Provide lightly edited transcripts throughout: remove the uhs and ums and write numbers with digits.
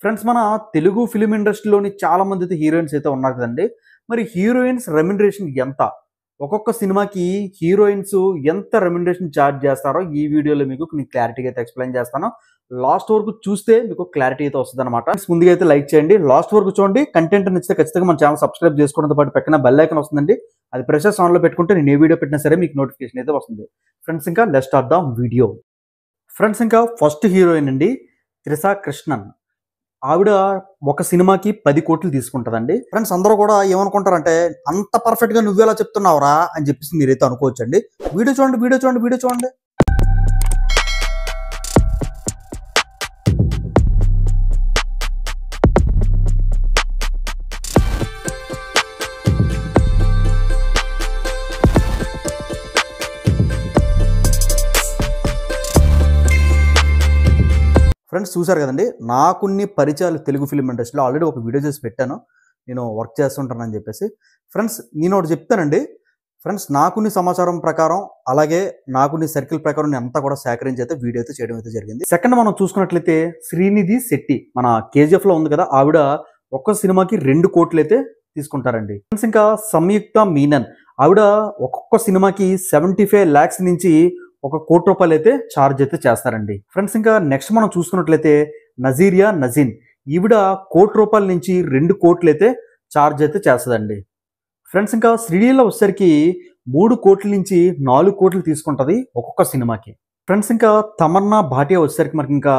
Friends మన Telugu film ఇండస్ట్రీలోని చాలా మంది అయితే హీరోయిన్స్ అయితే ఉన్నారు కదండి. మరి హీరోయిన్స్ రెమ్యునరేషన్ ఎంత? ఒక్కొక్క సినిమాకి హీరోయిన్స్ ఎంత రెమ్యునరేషన్ చార్జ్ చేస్తారో ఈ వీడియోలో మీకు క్లారిటీగా అయితే ఎక్స్‌ప్లెయిన్ చేస్తాను. లాస్ట్ వరకు చూస్తే మీకు క్లారిటీ అయితే వస్తదనమాట. ముందుగా అయితే లైక్ చేయండి. లాస్ట్ వరకు చూడండి. కంటెంట్ నచ్చితే ఖచ్చితంగా మన ఛానల్ సబ్స్క్రైబ్ చేసుకోవడంతో పాటు పక్కన బెల్ ఐకాన్ వస్తుందండి. అది ప్రెస్ చేసి ఆన్‌లో పెట్టుకుంటే నేను ఏ వీడియో పెట్టినా సరే మీకు నోటిఫికేషన్ అయితే వస్తుంది. ఫ్రెండ్స్ ఇంకా let's start the video. Friends ఇంకా ఫస్ట్ హీరోయిన్ అండి త్రిష కృష్ణన్. ఆవిడ ఒక సినిమాకి 10 కోట్లు తీసుకుంటదండి. ఫ్రెండ్స్ అందరూ కూడా ఏమనుకుంటారంటే అంత పర్ఫెక్ట్ గా నువ్వెలా చెప్తున్నావురా అని చెప్పేసి మీరైతే అనుకోవచ్చండి. వీడియో చూడండి. ఫ్రెండ్స్ చూసారు కదండి, నాకున్ని పరిచయాలు తెలుగు ఫిల్మ్ ఇండస్ట్రీలో ఆల్రెడీ ఒక వీడియో చేసి పెట్టాను. నేను వర్క్ చేస్తుంటానని చెప్పేసి. ఫ్రెండ్స్ నేను ఒకటి చెప్తానండి. ఫ్రెండ్స్ నాకున్ని సమాచారం ప్రకారం అలాగే నాకున్ని సర్కిల్ ప్రకారం నేను అంతా కూడా సేకరించి అయితే వీడియో అయితే చేయడం అయితే జరిగింది. సెకండ్ మనం చూసుకున్నట్లయితే శ్రీనిధి శెట్టి, మన కేజీఎఫ్ లో ఉంది కదా, ఆవిడ ఒక్క సినిమాకి 2 కోట్లు అయితే తీసుకుంటారండి. ఫ్రెండ్స్ ఇంకా సంయుక్త మీనన్, ఆవిడ ఒక్కొక్క సినిమాకి 75 lakhs నుంచి 1 కోటి రూపాయలు అయితే ఛార్జ్ అయితే చేస్తారండి. ఫ్రెండ్స్ ఇంకా నెక్స్ట్ మనం చూసుకున్నట్లయితే నజీరియా నజీన్, ఈవిడ 1 కోటి రూపాయల నుంచి 2 కోట్లు అయితే ఛార్జ్ అయితే చేస్తుందండి. ఫ్రెండ్స్ ఇంకా శ్రీలీల వచ్చేసరికి 3 కోట్ల నుంచి 4 కోట్లు తీసుకుంటది ఒక్కొక్క సినిమాకి. ఫ్రెండ్స్ ఇంకా తమన్నా భాటియా వచ్చేసరికి మనకి ఇంకా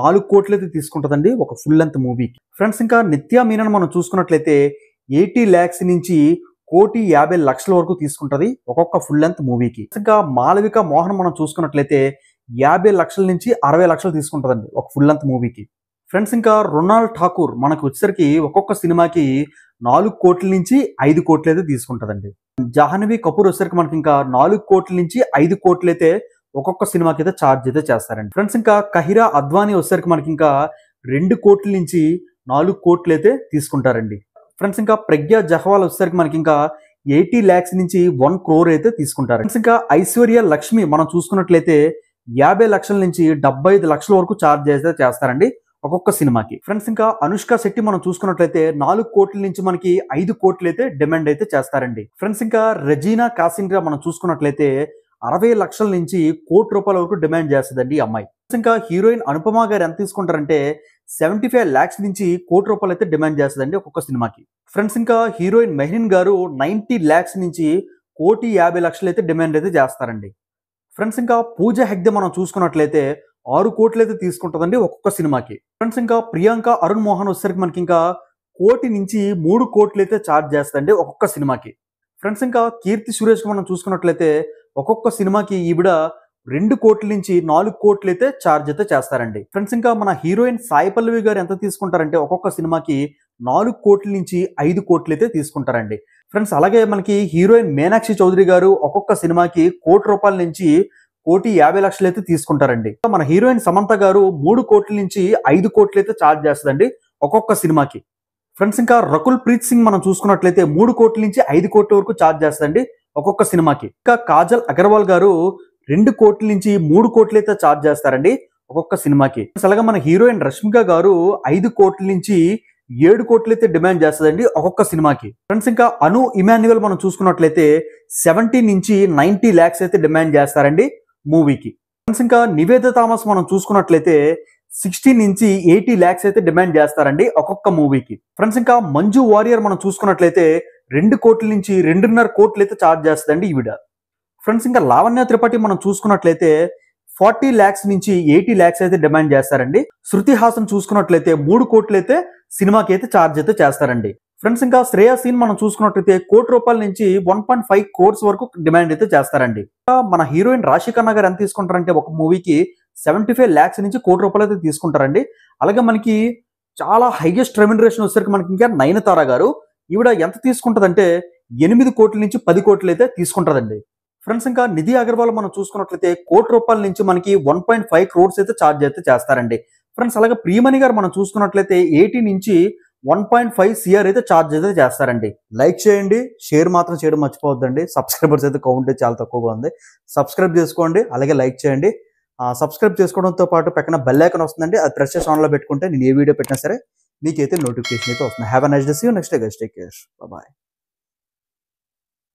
4 కోట్లు అయితే తీసుకుంటదండి ఒక ఫుల్ లెంత్ మూవీకి. ఫ్రెండ్స్ ఇంకా నిత్యా మీనన్ మనం చూసుకున్నట్లయితే 80 lakhs నుంచి 1,50,00,000 వరకు తీసుకుంటది ఒక్కొక్క ఫుల్ లెంత్ మూవీకి. ఇంకా మాళవిక మోహన్ మనం చూసుకున్నట్లయితే 50 లక్షల నుంచి 60 లక్షలు తీసుకుంటదండి ఒక ఫుల్ లెంత్ మూవీకి. ఫ్రెండ్స్ ఇంకా రొనాల్డ్ ఠాకూర్ మనకు వచ్చేసరికి ఒక్కొక్క సినిమాకి 4 కోట్ల నుంచి 5 కోట్లు అయితే తీసుకుంటదండి. జాహ్నవి కపూర్ వచ్చేసరికి మనకి ఇంకా 4 కోట్ల నుంచి 5 కోట్లు అయితే ఒక్కొక్క సినిమాకి అయితే ఛార్జ్ అయితే చేస్తారండి. ఫ్రెండ్స్ ఇంకా కహిరా అద్వానీ వచ్చేసరికి మనకి ఇంకా 2 కోట్ల నుంచి 4 కోట్లు అయితే తీసుకుంటారండి. ఫ్రెండ్స్ ఇంకా ప్రజ్ఞా జహ్వాల్ వచ్చేసరికి మనకి ఇంకా 80 lakhs నుంచి 1 crore అయితే తీసుకుంటారు. ఫ్రెండ్స్ ఇంకా ఐశ్వర్య లక్ష్మి మనం చూసుకున్నట్లయితే 50 లక్షల నుంచి 75 లక్షల వరకు ఛార్జ్ అయితే చేస్తారండి ఒక్కొక్క సినిమాకి. ఫ్రెండ్స్ ఇంకా అనుష్క శెట్టి మనం చూసుకున్నట్లయితే 4 కోట్ల నుంచి మనకి 5 కోట్లు అయితే డిమాండ్ అయితే చేస్తారండి. ఫ్రెండ్స్ ఇంకా రెజీనా కాసిండ్రా మనం చూసుకున్నట్లయితే 60 లక్షల నుంచి 1 కోటి రూపాయల వరకు డిమాండ్ చేస్తుందండి ఈ అమ్మాయి. ఇంకా హీరోయిన్ అనుపమ గారు ఎంత తీసుకుంటారంటే 75 lakhs నుంచి 1 కోటి రూపాయలు అయితే డిమాండ్ చేస్తుందండి ఒక్కొక్క సినిమాకి. ఫ్రెండ్స్ ఇంకా హీరోయిన్ మెహ్రీన్ గారు 90 lakhs నుంచి 1,50,00,000 అయితే డిమాండ్ అయితే చేస్తారండి. ఫ్రెండ్స్ ఇంకా పూజ హెగ్డే మనం చూసుకున్నట్లయితే 6 కోట్లు అయితే తీసుకుంటుందండి ఒక్కొక్క సినిమాకి. ఫ్రెండ్స్ ఇంకా ప్రియాంక అరుణ్ మోహన్ వచ్చేసరికి మనకి ఇంకా 1 కోటి నుంచి 3 కోట్లు అయితే ఛార్జ్ చేస్తుందండి ఒక్కొక్క సినిమాకి. ఫ్రెండ్స్ ఇంకా కీర్తి సురేష్ మనం చూసుకున్నట్లయితే ఒక్కొక్క సినిమాకి ఈవిడ 2 కోట్ల నుంచి 4 కోట్లు అయితే ఛార్జ్ అయితే చేస్తారండి. ఫ్రెండ్స్ ఇంకా మన హీరోయిన్ సాయి పల్లవి గారు ఎంత తీసుకుంటారంటే ఒక్కొక్క సినిమాకి 4 కోట్ల నుంచి 5 కోట్లు అయితే తీసుకుంటారండి. ఫ్రెండ్స్ అలాగే మనకి హీరోయిన్ మీనాక్షి చౌదరి గారు ఒక్కొక్క సినిమాకి 1 కోటి రూపాయల నుంచి 1,50,00,000 అయితే తీసుకుంటారండి. మన హీరోయిన్ సమంత గారు 3 కోట్ల నుంచి 5 కోట్లు అయితే ఛార్జ్ చేస్తుందండి ఒక్కొక్క సినిమాకి. ఫ్రెండ్స్ ఇంకా రకుల్ ప్రీత్ సింగ్ మనం చూసుకున్నట్లయితే 3 కోట్ల నుంచి 5 కోట్ల వరకు ఛార్జ్ చేస్తుందండి ఒక్కొక్క సినిమాకి. ఇంకా కాజల్ అగర్వాల్ గారు 2 కోట్ల నుంచి 3 కోట్లు అయితే ఛార్జ్ చేస్తారండి ఒక్కొక్క సినిమాకి. అలాగే మన హీరోయిన్ రష్మిక గారు 5 కోట్ల నుంచి 7 కోట్లు అయితే డిమాండ్ చేస్తుందండి ఒక్కొక్క సినిమాకి. ఫ్రెండ్స్ ఇంకా అను ఇమాన్యువల్ మనం చూసుకున్నట్లయితే 70 నుంచి 90 lakhs అయితే డిమాండ్ చేస్తారండి మూవీకి. ఫ్రెండ్స్ ఇంకా నివేద థామస్ మనం చూసుకున్నట్లయితే 60 నుంచి 80 lakhs అయితే డిమాండ్ చేస్తారండి ఒక్కొక్క మూవీకి. ఫ్రెండ్స్ ఇంకా మంజు వారియర్ మనం చూసుకున్నట్లయితే 2 కోట్ల నుంచి 2.5 కోట్లు అయితే ఛార్జ్ చేస్తుందండి ఈవిడ. ఫ్రెండ్స్ ఇంకా లావణ్య త్రిపాఠి మనం చూసుకున్నట్లయితే 40 lakhs నుంచి 80 lakhs అయితే డిమాండ్ చేస్తారండి. శృతి హాసన్ చూసుకున్నట్లయితే 3 కోట్లు అయితే సినిమాకి అయితే ఛార్జ్ అయితే చేస్తారండి. ఫ్రెండ్స్ ఇంకా శ్రేయా సీన్ మనం చూసుకున్నట్లయితే 1 కోటి రూపాయల నుంచి 1.5 crores వరకు డిమాండ్ అయితే చేస్తారండి. మన హీరోయిన్ రాశి ఖన్నా గారు ఎంత తీసుకుంటారంటే ఒక మూవీకి 75 lakhs నుంచి 1 కోటి రూపాయలు అయితే తీసుకుంటారండి. అలాగే మనకి చాలా హైయెస్ట్ రెమ్యునరేషన్ వచ్చేసరికి మనకి ఇంకా నయనతార గారు, ఈవిడ ఎంత తీసుకుంటదంటే 8 కోట్ల నుంచి 10 కోట్లు అయితే తీసుకుంటదండి. ఫ్రెండ్స్ ఇంకా నిధి అగర్వాల్ మనం చూసుకున్నట్లయితే 1 కోటి రూపాయల నుంచి మనకి 1.5 crores అయితే ఛార్జ్ అయితే చేస్తారండి. ఫ్రెండ్స్ అలాగే ప్రియమణి గారు మనం చూసుకున్నట్లయితే 80 నుంచి 1.5 CR అయితే ఛార్జ్ అయితే చేస్తారండి. లైక్ చేయండి, షేర్ మాత్రం చేయడం మర్చిపోవద్దండి. సబ్స్క్రైబర్స్ అయితే కౌంట్ చాలా తక్కువగా ఉంది. సబ్స్క్రైబ్ చేసుకోండి, అలాగే లైక్ చేయండి. సబ్స్క్రైబ్ చేసుకోవడంతో పాటు పక్కన బెల్ ఐకాన్ వస్తుందండి, అది ప్రెస్ చేసి ఆన్లో పెట్టుకుంటే నేను ఏ వీడియో పెట్టినా సరే మీకైతే నోటిఫికేషన్ అయితే వస్తుంది. Have a nice day, see you next day guys, take care, by.